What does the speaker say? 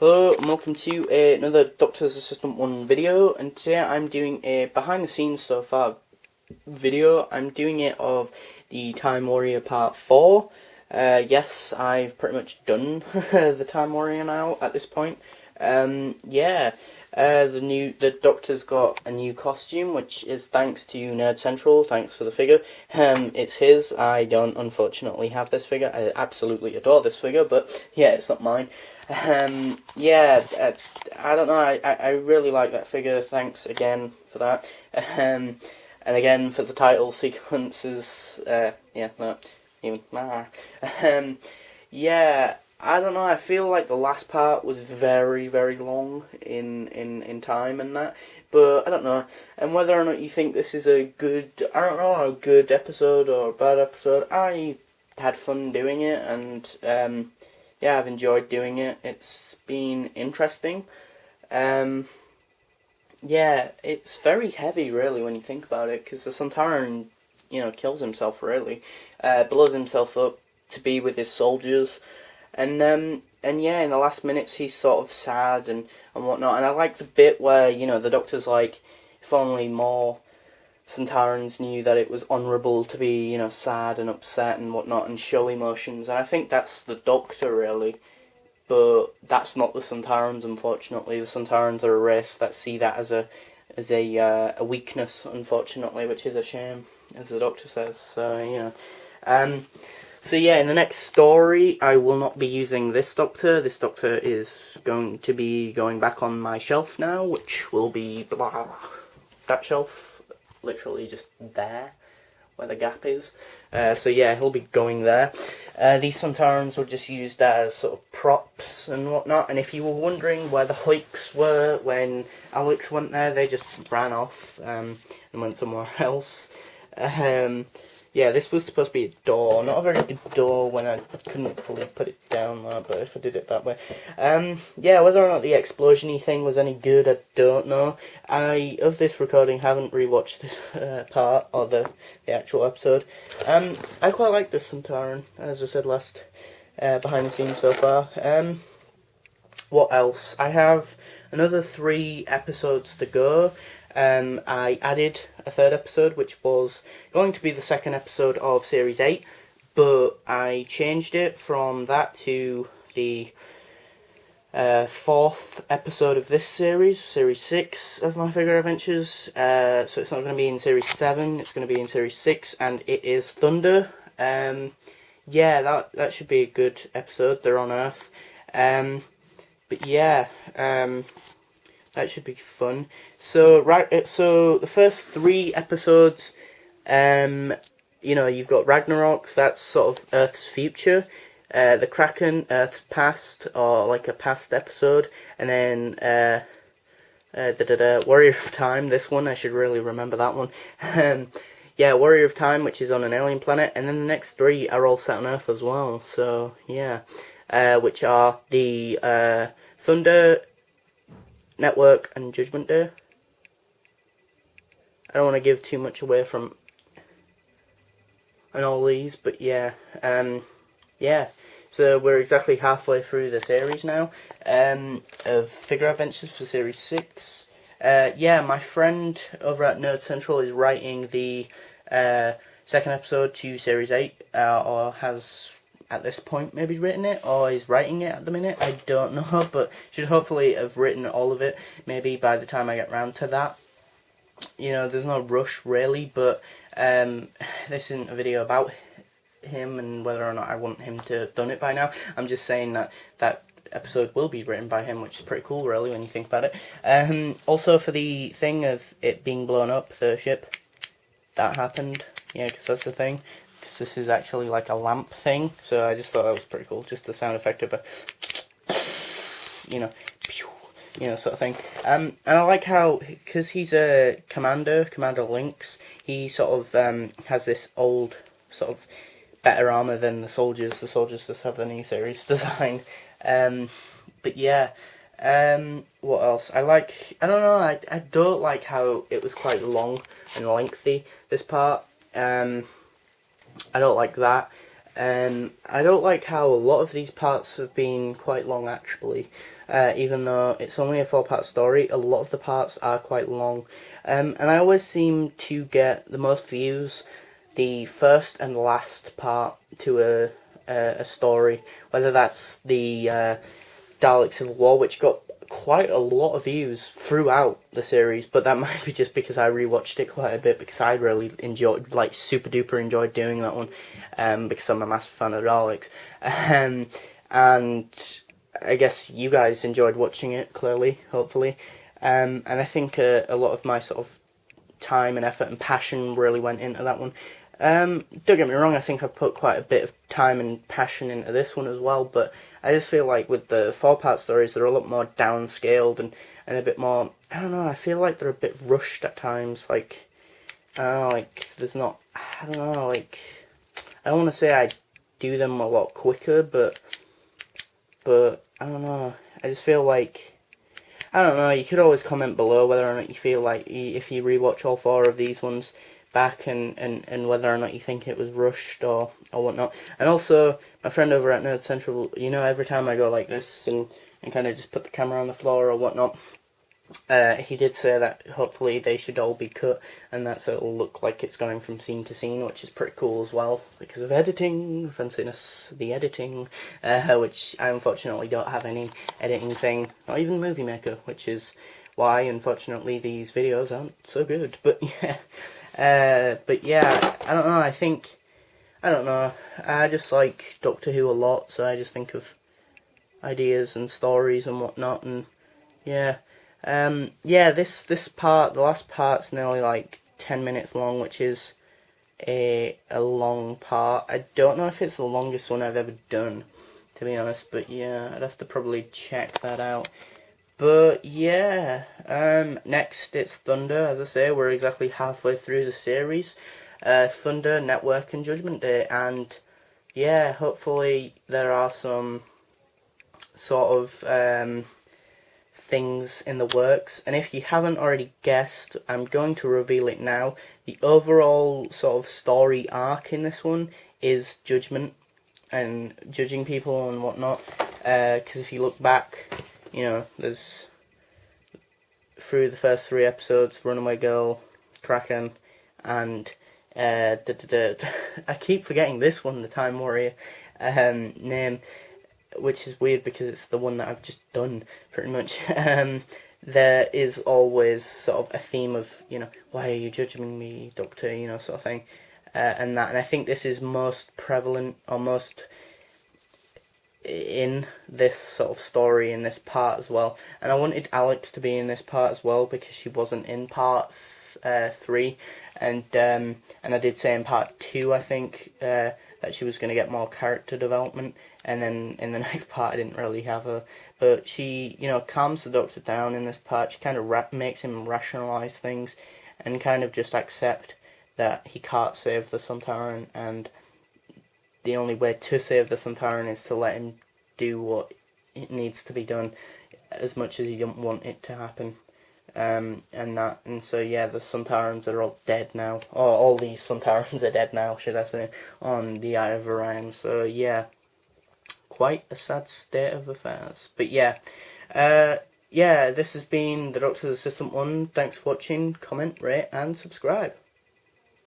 Hello and welcome to another Doctor's Assistant 1 video, and today I'm doing a behind the scenes so far video. I'm doing it of the Time Warrior Part 4. Yes, I've pretty much done the Time Warrior now at this point. The Doctor's got a new costume, which is thanks to Nerd Central. Thanks for the figure. It's his. I don't unfortunately have this figure. I absolutely adore this figure, but yeah, it's not mine. I don't know. I really like that figure. Thanks again for that. And again for the title sequences. I don't know, I feel like the last part was very, very long in time and that, but I don't know, and whether or not you think this is a good episode or a bad episode, I had fun doing it, and I've enjoyed doing it. It's been interesting. It's very heavy really when you think about it, because the Sontaran, kills himself really, blows himself up to be with his soldiers. In the last minutes he's sort of sad and whatnot, and I like the bit where, the Doctor's like, if only more Sontarans knew that it was honourable to be, sad and upset and whatnot and show emotions, and I think that's the Doctor really, but that's not the Sontarans, unfortunately. The Sontarans are a race that see that as a weakness, unfortunately, which is a shame, as the Doctor says, So in the next story, I will not be using this Doctor. This Doctor is going to be going back on my shelf now, which will be that shelf, literally just there, where the gap is. He'll be going there. These Sontarans were just used as sort of props and whatnot, and if you were wondering where the Hoiks were when Alex went there, they just ran off and went somewhere else. This was supposed to be a door, not a very good door when I couldn't fully put it down there, but if I did it that way. Whether or not the explosion-y thing was any good, I don't know. I, of this recording, haven't rewatched this part, or the actual episode. I quite like this Sontaran, as I said last, behind the scenes so far. What else? I have another 3 episodes to go. I added a 3rd episode, which was going to be the 2nd episode of Series 8, but I changed it from that to the 4th episode of this series, Series 6 of My Figure Adventures. So it's not going to be in Series 7, it's going to be in Series 6, and it is Thunder. That should be a good episode. They're on Earth. That should be fun. So the first 3 episodes, you've got Ragnarok, that's sort of Earth's future. The Kraken, Earth's past, or like a past episode. And then Warrior of Time, this one, I should really remember that one. Warrior of Time, which is on an alien planet. And then the next 3 are all set on Earth as well. So, which are the Thunder, Network, and Judgment Day. I don't want to give too much away from all these, but so we're exactly halfway through the series now, of Figure Adventures for Series 6. My friend over at Nerd Central is writing the 2nd episode to Series 8, or has at this point maybe written it, or is writing it at the minute, I don't know, but should hopefully have written all of it maybe by the time I get round to that. There's no rush really, but this isn't a video about him and whether or not I want him to have done it by now. I'm just saying that episode will be written by him, which is pretty cool really when you think about it. Also for the thing of it being blown up, the ship, that happened, because that's the thing. This is actually like a lamp thing, so I just thought that was pretty cool, just the sound effect of a sort of thing. And I like how, because he's a Commander Lynx, he sort of has this old sort of better armour than the soldiers just have the new series design. What else? I don't like how it was quite long and lengthy, this part. I don't like that. I don't like how a lot of these parts have been quite long actually. Even though it's only a 4-part story, a lot of the parts are quite long. And I always seem to get the most views the first and last part to a story, whether that's the Dalek Civil War, which got quite a lot of views throughout the series, but that might be just because I rewatched it quite a bit, because I really enjoyed, like, super duper enjoyed doing that one, because I'm a massive fan of Daleks. And I guess you guys enjoyed watching it, clearly, hopefully. And I think a lot of my sort of time and effort and passion really went into that one. Don't get me wrong, I think I've put quite a bit of time and passion into this one as well, but I just feel like with the 4-part stories, they're a lot more downscaled and a bit more, I don't know, I feel like they're a bit rushed at times, like, I don't know, like, there's not, I don't know, like, I don't want to say I do them a lot quicker, but, I don't know, I just feel like, I don't know, you could always comment below whether or not you feel like, if you rewatch all 4 of these ones back, and whether or not you think it was rushed or whatnot. And also, my friend over at Nerd Central, you know, every time I go like this and kind of just put the camera on the floor or whatnot, he did say that hopefully they should all be cut, and that so it'll look like it's going from scene to scene, which is pretty cool as well, because of editing, fanciness, the editing, which I unfortunately don't have any editing thing, not even Movie Maker, which is why, unfortunately, these videos aren't so good, but yeah. But yeah, I don't know, I don't know, I just like Doctor Who a lot, so I just think of ideas and stories and whatnot, and yeah. Yeah, this part, the last part's nearly like 10 minutes long, which is a long part. I don't know if it's the longest one I've ever done, to be honest, but yeah, I'd have to probably check that out. But yeah, next it's Thunder. As I say, we're exactly halfway through the series. Thunder, Network, and Judgment Day, and yeah, hopefully there are some sort of things in the works. And if you haven't already guessed, I'm going to reveal it now. The overall sort of story arc in this one is judgment and judging people and whatnot. Because if you look back, you know, there's through the first 3 episodes, Runaway Girl, Kraken, and I keep forgetting this one, the Time Warrior name, which is weird because it's the one that I've just done, pretty much. There is always sort of a theme of, you know, why are you judging me, Doctor, you know, sort of thing, and I think this is most prevalent, or most in this sort of story, in this part as well. And I wanted Alex to be in this part as well because she wasn't in part 3, and I did say in part 2, I think, that she was going to get more character development, and then in the next part I didn't really have her, but she, you know, calms the Doctor down in this part. She kind of makes him rationalise things and kind of just accept that he can't save the Sontaran, and the only way to save the Sontaran is to let him do what it needs to be done, as much as you don't want it to happen. And so yeah, the Sontarans are all dead now, or all these Sontarans are dead now, should I say, on the Eye of Orion. So yeah, quite a sad state of affairs. But yeah, yeah, this has been the Doctor's Assistant 1. Thanks for watching. Comment, rate, and subscribe.